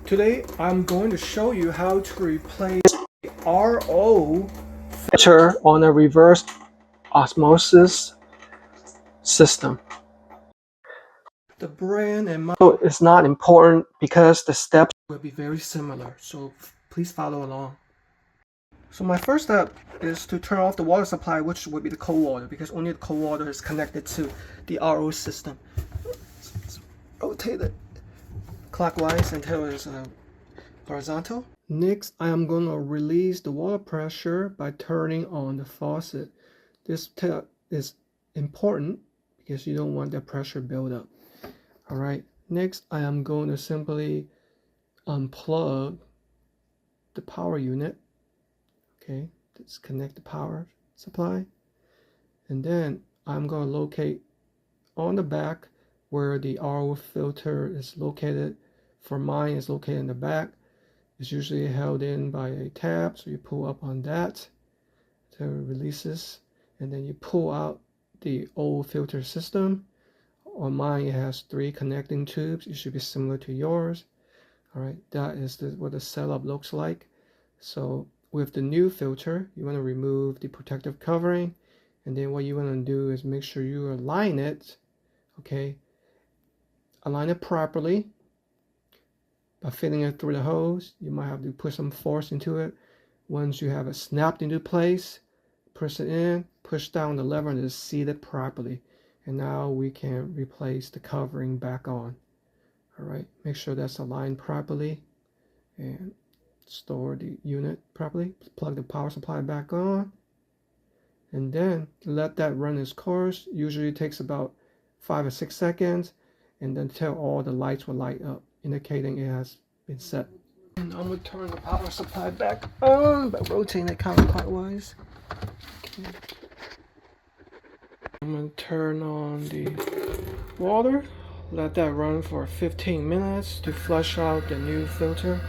Today I'm going to show you how to replace the RO filter on a reverse osmosis system. The brand and model is not important because the steps will be very similar, so please follow along. So my first step is to turn off the water supply, which would be the cold water, because only the cold water is connected to the RO system. So rotate it clockwise until it's horizontal. Next, I am going to release the water pressure by turning on the faucet. This step is important because you don't want that pressure build up. All right. Next, I am going to simply unplug the power unit. Okay, disconnect the power supply, and then I'm going to locate on the back where the RO filter is located. For mine, it's located in the back. It's usually held in by a tab, so you pull up on that to release this, and then you pull out the old filter system. On mine, it has 3 connecting tubes. It should be similar to yours. All right, that is what the setup looks like. So with the new filter, you want to remove the protective covering, and then what you want to do is make sure you align it. Okay, align it properly by fitting it through the hose. You might have to put some force into it. Once you have it snapped into place, press it in, push down the lever, and just seat it properly. And now we can replace the covering back on. All right, make sure that's aligned properly and store the unit properly. Plug the power supply back on, and then let that run its course. Usually it takes about 5 or 6 seconds, and then until all the lights will light up, indicating it has been set. And I'm going to turn the power supply back on by rotating it counterclockwise. Okay. I'm going to turn on the water, let that run for 15 minutes to flush out the new filter.